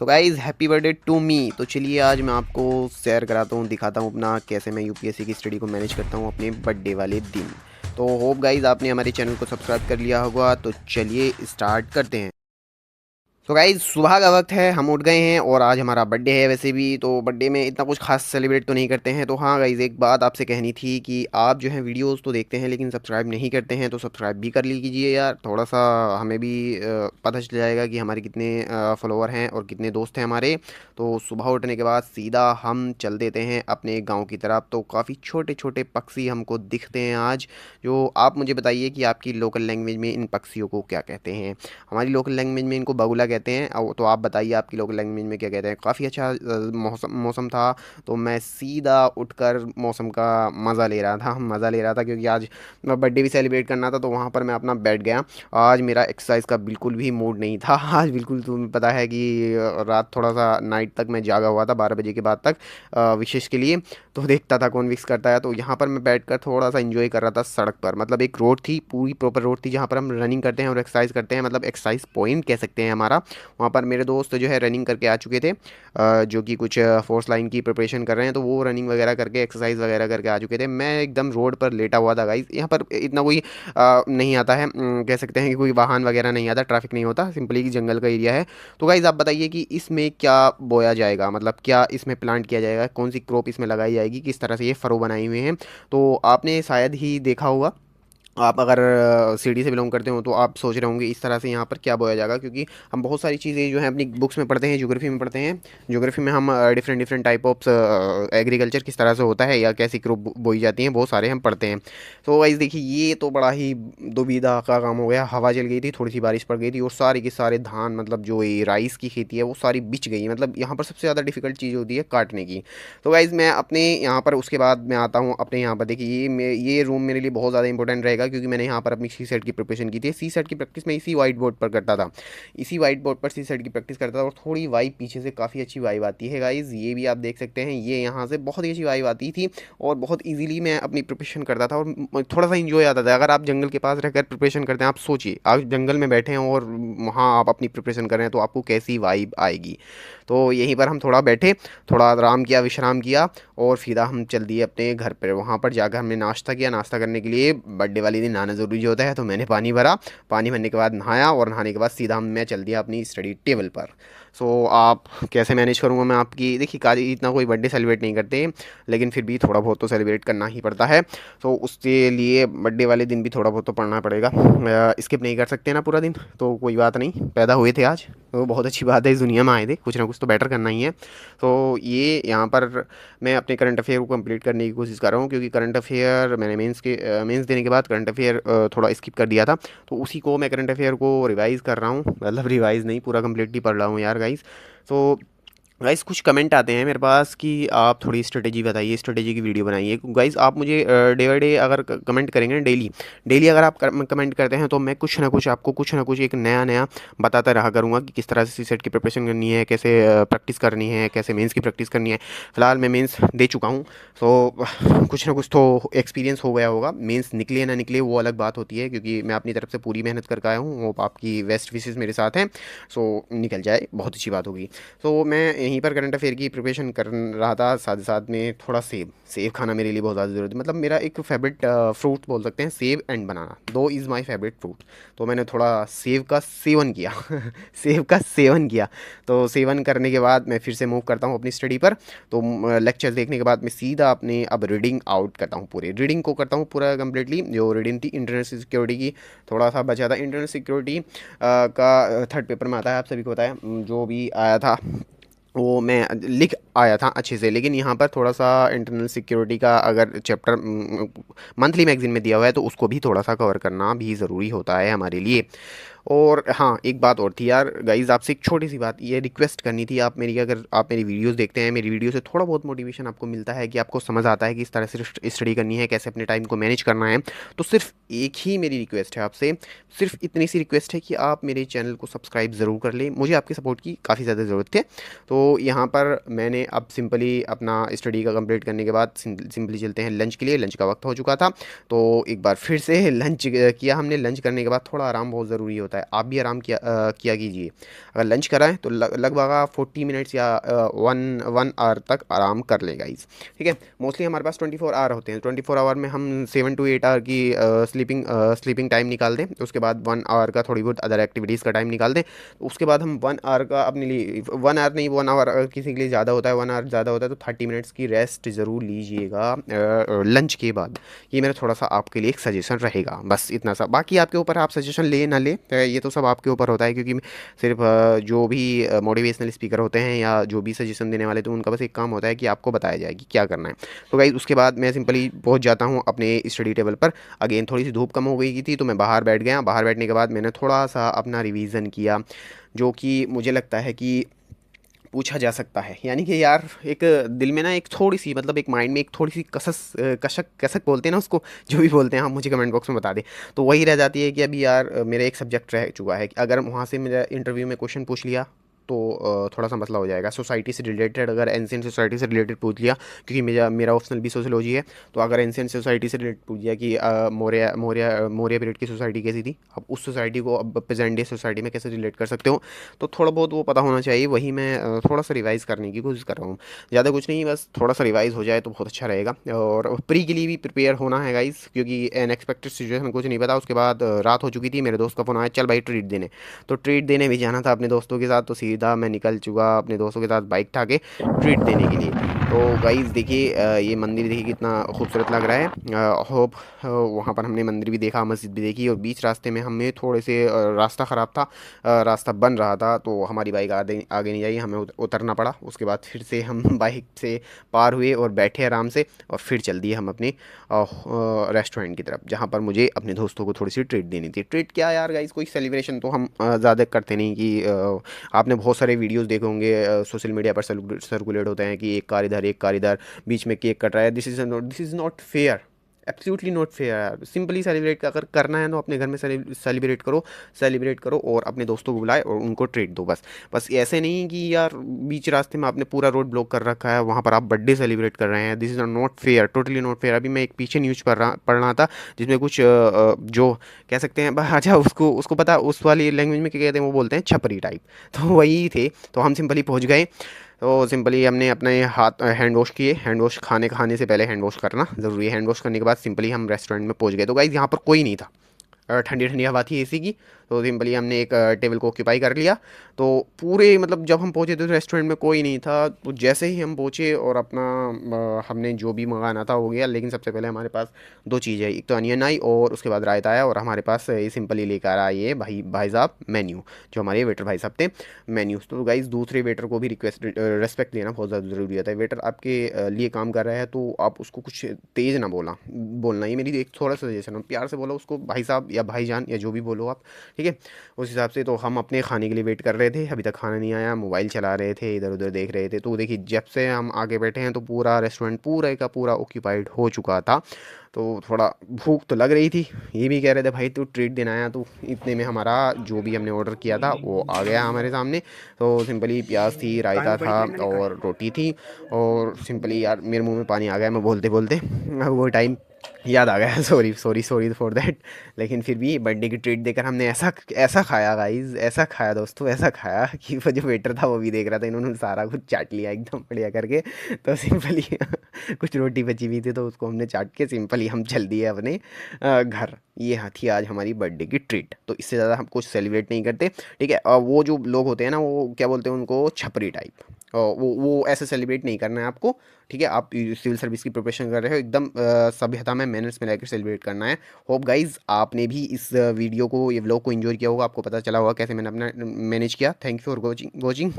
So guys happy birthday to me. तो चलिए आज मैं आपको शेयर कराता हूँ, दिखाता हूँ अपना कैसे मैं यूपीएससी की स्टडी को मैनेज करता हूँ अपने बर्थडे वाले दिन। तो होप गाइज़ आपने हमारे चैनल को सब्सक्राइब कर लिया होगा। तो चलिए स्टार्ट करते हैं। तो गाइज़ सुबह का वक्त है, हम उठ गए हैं और आज हमारा बर्थडे है। वैसे भी तो बर्थडे में इतना कुछ खास सेलिब्रेट तो नहीं करते हैं। तो हाँ गाइज़, एक बात आपसे कहनी थी कि आप जो है वीडियोस तो देखते हैं लेकिन सब्सक्राइब नहीं करते हैं, तो सब्सक्राइब भी कर लीजिए यार। थोड़ा सा हमें भी पता चल जाएगा कि हमारे कितने फॉलोअर हैं और कितने दोस्त हैं हमारे। तो सुबह उठने के बाद सीधा हम चल देते हैं अपने गाँव की तरफ। तो काफ़ी छोटे छोटे पक्षी हमको दिखते हैं आज। जो आप मुझे बताइए कि आपकी लोकल लैंग्वेज में इन पक्षियों को क्या कहते हैं। हमारी लोकल लैंग्वेज में इनको बगुला कहते हैं। तो आप बताइए आपकी लोकल लैंग्वेज में क्या कहते हैं। काफ़ी अच्छा मौसम मौसम था। तो मैं सीधा उठकर मौसम का मज़ा ले रहा था क्योंकि आज बर्थडे भी सेलिब्रेट करना था। तो वहाँ पर मैं अपना बैठ गया। आज मेरा एक्सरसाइज का बिल्कुल भी मूड नहीं था। आज बिल्कुल, तुम्हें पता है कि रात थोड़ा सा नाइट तक मैं जागा हुआ था, 12 बजे के बाद तक विशेष के लिए। तो देखता था कौन विश करता है। तो यहाँ पर मैं बैठकर थोड़ा सा इंजॉय कर रहा था सड़क पर। मतलब एक रोड थी, पूरी प्रॉपर रोड थी जहाँ पर हम रनिंग करते हैं और एक्सरसाइज करते हैं। मतलब एक्सरसाइज पॉइंट कह सकते हैं हमारा। वहाँ पर मेरे दोस्त जो है रनिंग करके आ चुके थे, जो कि कुछ फोर्स लाइन की प्रिपरेशन कर रहे हैं। तो वो रनिंग वगैरह करके एक्सरसाइज वगैरह करके आ चुके थे। मैं एकदम रोड पर लेटा हुआ था गाइस। यहाँ पर इतना कोई नहीं आता है, कह सकते हैं कि कोई वाहन वगैरह नहीं आता, ट्रैफिक नहीं होता, सिंपली जंगल का एरिया है। तो गाइस आप बताइए कि इसमें क्या बोया जाएगा, मतलब क्या इसमें प्लांट किया जाएगा, कौन सी क्रॉप इसमें लगाई जाएगी, किस तरह से ये फरो बनाए हुए हैं। तो आपने शायद ही देखा होगा। आप अगर सीडी से बिलोंग करते हो तो आप सोच रहे होंगे इस तरह से यहाँ पर क्या बोया जाएगा, क्योंकि हम बहुत सारी चीज़ें जो है अपनी बुक्स में पढ़ते हैं, ज्योग्राफी में पढ़ते हैं। ज्योग्राफी में हम different different type of agriculture किस तरह से होता है या कैसी क्रॉप बोई जाती हैं, बहुत सारे हम पढ़ते हैं। तो वाइज देखिए, ये तो बड़ा ही दुविधा का काम हो गया। हवा चल गई थी, थोड़ी सी बारिश पड़ गई थी और सारे के सारे धान, मतलब जो ये राइस की खेती है वो सारी बिछ गई। मतलब यहाँ पर सबसे ज़्यादा डिफिकल्ट चीज़ होती है काटने की। तो गाइज़ मैं अपने यहाँ पर उसके बाद मैं आता हूँ अपने यहाँ पर। देखिए ये रूम मेरे लिए बहुत ज़्यादा इंपॉर्टेंट रहेगा क्योंकि मैंने यहाँ पर अपनी सी सेट की प्रिपरेशन की थी। सी सेट की प्रैक्टिस मैं इसी वाइट बोर्ड पर करता था। इसी वाइट बोर्ड पर सी सेट की प्रैक्टिस करता था और थोड़ी वाइब पीछे से काफ़ी अच्छी वाइब आती है गाइज़। ये भी आप देख सकते हैं, ये यहाँ से बहुत ही अच्छी वाइब आती थी और बहुत ईजिली मैं अपनी प्रिपरेशन करता था और थोड़ा सा इंजॉय आता था। अगर आप जंगल के पास रहकर प्रिपरेशन करते हैं, आप सोचिए आप जंगल में बैठे हैं और वहाँ आप अपनी प्रिपरेशन कर रहे हैं, तो आपको कैसी वाइब आएगी। तो यहीं पर हम थोड़ा बैठे, थोड़ा आराम किया, विश्राम किया और फिर हम चल दिए अपने घर पर। वहाँ पर जाकर हमने नाश्ता किया। नाश्ता करने के लिए बर्थडे वाले दिन नहाना ज़रूरी होता है, तो मैंने पानी भरा। पानी भरने के बाद नहाया और नहाने के बाद सीधा मैं चल दिया अपनी स्टडी टेबल पर। सो आप कैसे मैनेज करूँगा मैं आपकी। देखिए काजी इतना कोई बर्थडे सेलिब्रेट नहीं करते, लेकिन फिर भी थोड़ा बहुत तो सेलिब्रेट करना ही पड़ता है। तो उसके लिए बर्थडे वाले दिन भी थोड़ा बहुत तो पढ़ना पड़ेगा। स्किप नहीं कर सकते ना पूरा दिन, तो कोई बात नहीं, पैदा हुए थे आज तो बहुत अच्छी बात है, इस दुनिया में आए थे, कुछ ना कुछ तो बेटर करना ही है। तो ये यहाँ पर मैं अपने करंट अफेयर को कंप्लीट करने की कोशिश कर रहा हूँ, क्योंकि करंट अफेयर मैंने मेंस देने के बाद करंट अफेयर थोड़ा स्किप कर दिया था। तो उसी को मैं करंट अफेयर को रिवाइज़ कर रहा हूँ, मतलब रिवाइज़ नहीं, पूरा कंप्लीटली पढ़ रहा हूँ यार गाइस। तो गाइस कुछ कमेंट आते हैं मेरे पास कि आप थोड़ी स्ट्रेटेजी बताइए, स्ट्रेटेजी की वीडियो बनाइए। गाइस आप मुझे डे बाई डे अगर कमेंट करेंगे ना, डेली डेली अगर आप कमेंट करते हैं तो मैं कुछ ना कुछ आपको कुछ ना कुछ एक नया नया बताता रहा करूँगा कि किस तरह से सेट की प्रिपरेशन करनी है, कैसे प्रैक्टिस करनी है, कैसे मेंस की प्रैक्टिस करनी है। फिलहाल मैं मेंस दे चुका हूँ, तो कुछ ना कुछ तो एक्सपीरियंस हो गया होगा। मेंस निकले ना निकले वो अलग बात होती है, क्योंकि मैं अपनी तरफ से पूरी मेहनत करके आया हूँ। वो आपकी बेस्ट विशेज़ मेरे साथ हैं। सो निकल जाए बहुत अच्छी बात होगी। तो मैं यहीं पर करंट अफेयर की प्रिपरेशन कर रहा था, साथ ही साथ में थोड़ा सेब सेब खाना मेरे लिए बहुत ज़्यादा ज़रूरत है। मतलब मेरा एक फेवरेट फ्रूट बोल सकते हैं, सेब एंड बनाना, दो इज़ माय फेवरेट फ्रूट। तो मैंने थोड़ा सेब का सेवन किया सेब का सेवन किया। तो सेवन करने के बाद मैं फिर से मूव करता हूँ अपनी स्टडी पर। तो लेक्चर देखने के बाद मैं सीधा अपने अब रीडिंग आउट करता हूँ, पूरी रीडिंग को करता हूँ पूरा कंप्लीटली। जो रीडिंग थी इंटरनेशनल सिक्योरिटी की, थोड़ा सा बचा था। इंटरनेशनल सिक्योरिटी का थर्ड पेपर में आता है, आप सभी को पता है। जो भी आया था वो मैं लिख आया था अच्छे से, लेकिन यहाँ पर थोड़ा सा इंटरनल सिक्योरिटी का अगर चैप्टर मंथली मैगजीन में दिया हुआ है तो उसको भी थोड़ा सा कवर करना भी ज़रूरी होता है हमारे लिए। और हाँ, एक बात और थी यार गाइज़, आपसे एक छोटी सी बात ये रिक्वेस्ट करनी थी। आप मेरी, अगर आप मेरी वीडियोस देखते हैं, मेरी वीडियो से थोड़ा बहुत मोटिवेशन आपको मिलता है कि आपको समझ आता है कि इस तरह से स्टडी करनी है, कैसे अपने टाइम को मैनेज करना है, तो सिर्फ एक ही मेरी रिक्वेस्ट है आपसे, सिर्फ इतनी सी रिक्वेस्ट है कि आप मेरे चैनल को सब्सक्राइब ज़रूर कर लें। मुझे आपकी सपोर्ट की काफ़ी ज़्यादा ज़रूरत है। तो यहाँ पर मैंने अब सिंपली अपना स्टडी का कंप्लीट करने के बाद सिंपली चलते हैं लंच के लिए। लंच का वक्त हो चुका था, तो एक बार फिर से लंच किया हमने। लंच करने के बाद थोड़ा आराम बहुत ज़रूरी होता है। होता है, आप भी आराम किया कीजिए। अगर लंच कराएं तो लगभग आप 40 मिनट्स या 1 आवर तक आराम कर लें गाइस। ठीक है, मोस्टली हमारे पास 24 आवर होते हैं, 24 आवर में हम 7 to 8 आवर की स्लीपिंग टाइम निकाल दें, उसके बाद 1 आवर का थोड़ी बहुत अदर एक्टिविटीज़ का टाइम निकाल दें, उसके बाद हम 1 आवर का अपने लिए, 1 आवर नहीं, 1 आवर अगर किसी के लिए ज़्यादा होता है, 1 आवर ज़्यादा होता है तो 30 मिनट्स की रेस्ट ज़रूर लीजिएगा लंच के बाद। ये मेरा थोड़ा सा आपके लिए एक सजेशन रहेगा, बस इतना सा। बाकी आपके ऊपर, आप सजेशन ले ना ले, ये तो सब आपके ऊपर होता है, क्योंकि सिर्फ जो भी मोटिवेशनल स्पीकर होते हैं या जो भी सजेशन देने वाले, तो उनका बस एक काम होता है कि आपको बताया जाए कि क्या करना है। तो गाइस उसके बाद मैं सिंपली पहुंच जाता हूं अपने स्टडी टेबल पर। अगेन थोड़ी सी धूप कम हो गई थी तो मैं बाहर बैठ गया। बाहर बैठने के बाद मैंने थोड़ा सा अपना रिवीजन किया, जो कि मुझे लगता है कि पूछा जा सकता है। यानी कि यार एक दिल में ना एक थोड़ी सी, मतलब एक माइंड में एक थोड़ी सी कसक कसक बोलते हैं ना उसको, जो भी बोलते हैं, आप मुझे कमेंट बॉक्स में बता दें। तो वही रह जाती है कि अभी यार मेरा एक सब्जेक्ट रह चुका है कि अगर वहाँ से मेरा इंटरव्यू में क्वेश्चन पूछ लिया तो थोड़ा सा मसला हो जाएगा। सोसाइटी से रिलेटेड, अगर एंशियंट सोसाइटी से रिलेटेड पूछ लिया, क्योंकि मेरा ऑप्शनल भी सोशियोलॉजी है, तो अगर एंशियंट सोसाइटी से रिलेटेड पूछ लिया कि मौर्य मौर्य मौर्य पीरियड की सोसाइटी कैसी थी, अब उस सोसाइटी को अब प्रेजेंट डे सोसाइटी में कैसे रिलेट कर सकते हो, तो थोड़ा बहुत वो पता होना चाहिए। वही मैं थोड़ा सा रिवाइज़ करने की कोशिश कर रहा हूँ। ज़्यादा कुछ नहीं, बस थोड़ा सा रिवाइज़ हो जाए तो बहुत अच्छा रहेगा। और प्री के लिए भी प्रिपेयर होना है गाइस, क्योंकि अनएक्सपेक्टेड सिचुएशन, कुछ नहीं पता। उसके बाद रात हो चुकी थी, मेरे दोस्त का फ़ोन आया, चल भाई ट्रीट देने। तो ट्रीट देने भी जाना था अपने दोस्तों के साथ, तो सीधा मैं निकल चुका अपने दोस्तों के साथ बाइक उठा के ट्रीट देने के लिए। तो गाइस देखिए ये मंदिर देखिए कितना खूबसूरत लग रहा है। होप वहाँ पर हमने मंदिर भी देखा, मस्जिद भी देखी, और बीच रास्ते में हमें थोड़े से रास्ता ख़राब था, रास्ता बन रहा था, तो हमारी बाइक आगे आगे नहीं आई, हमें उतरना पड़ा। उसके बाद फिर से हम बाइक से पार हुए और बैठे आराम से, और फिर चल दिए हम अपने रेस्टोरेंट की तरफ, जहाँ पर मुझे अपने दोस्तों को थोड़ी सी ट्रीट देनी थी। ट्रीट क्या यार गाइस, कोई सेलिब्रेशन तो हम ज़्यादा करते नहीं कि आपने बहुत सारे वीडियोस देखे होंगे सोशल मीडिया पर सर्कुलेट होते हैं कि एक कार इधर एक कार इधर, बीच में केक कट रहा है। This is not fair, absolutely not fair यार। सिंपली सेलिब्रेट अगर करना है तो अपने घर में सेलिब्रेट करो और अपने दोस्तों को बुलाए और उनको ट्रीट दो, बस ऐसे नहीं कि यार बीच रास्ते में आपने पूरा रोड ब्लॉक कर रखा है, वहाँ पर आप बर्थडे सेलिब्रेट कर रहे हैं। This is not fair, totally not fair. अभी मैं एक पीछे न्यूज़ पढ़ रहा था, जिसमें कुछ जो कह सकते हैं, अच्छा उसको उसको पता, उस वाली लैंग्वेज में क्या कहते हैं, वो बोलते हैं छपरी टाइप, तो वही थे। तो हम सिंपली पहुँच गए। तो सिंपली हमने अपने हाथ हैंड वॉश किए। हैंड वॉश खाने से पहले हैंड वॉश करना ज़रूरी है। हैंड वॉश करने के बाद सिंपली हम रेस्टोरेंट में पहुंच गए। तो गाइज़ यहाँ पर कोई नहीं था, ठंडी ठंडी हवा थी एसी की। तो सिंपली हमने एक टेबल को ऑक्यूपाई कर लिया। तो पूरे मतलब जब हम पहुंचे तो रेस्टोरेंट में कोई नहीं था। तो जैसे ही हम पहुंचे और अपना हमने जो भी मंगाना था हो गया। लेकिन सबसे पहले हमारे पास दो चीज़ है, एक तो अनियन आई और उसके बाद रायता आया, और हमारे पास ये सिंपली लेकर आए भाई साहब मेन्यू, जो हमारे वेटर भाई साहब थे, मेन्यूज़। तो गाइज़ दूसरे वेटर को भी रेस्पेक्ट देना बहुत ज़्यादा ज़रूरी होता है। वेटर आपके लिए काम कर रहा है तो आप उसको कुछ तेज़ ना बोलना, ये मेरी एक थोड़ा सा सजेशन है। प्यार से बोलो उसको भाई साहब या भाईजान या जो भी बोलो आप, ठीक है। उस हिसाब से तो हम अपने खाने के लिए वेट कर रहे थे, अभी तक खाना नहीं आया, मोबाइल चला रहे थे, इधर उधर देख रहे थे। तो देखिए जब से हम आगे बैठे हैं तो पूरा रेस्टोरेंट पूरा का पूरा ऑक्यूपाइड हो चुका था। तो थोड़ा भूख तो लग रही थी। ये भी कह रहे थे भाई तू ट्रीट देना आया, तो इतने में हमारा जो भी हमने ऑर्डर किया था वो आ गया हमारे सामने। तो सिंपली प्याज थी, रायता था और रोटी थी। और सिंपली यार मेरे मुंह में पानी आ गया मैं बोलते बोलते, वो टाइम याद आ गया। Sorry sorry sorry for that. लेकिन फिर भी बर्थडे की ट्रीट देकर हमने ऐसा ऐसा खाया गाइस, ऐसा खाया दोस्तों, ऐसा खाया कि वो जो वेटर था वो भी देख रहा था। इन्होंने सारा कुछ चाट लिया एकदम बढ़िया करके। तो सिंपली कुछ रोटी बची हुई थी तो उसको हमने चाट के सिंपली हम चल दिए अपने घर। ये हाँ थी आज हमारी बर्थडे की ट्रीट। तो इससे ज़्यादा हम कुछ सेलिब्रेट नहीं करते, ठीक है। वो जो लोग होते हैं ना, वो क्या बोलते हैं उनको, छपरी टाइप। वो ऐसे सेलिब्रेट नहीं करना है आपको, ठीक है। आप सिविल सर्विस की प्रिपरेशन कर रहे हो, एकदम सभ्यता में मैनर्स में रहकर सेलिब्रेट करना है। होप गाइज आपने भी इस वीडियो को, ये व्लॉग को एंजॉय किया होगा, आपको पता चला होगा कैसे मैंने अपना मैनेज किया। Thank you for watching.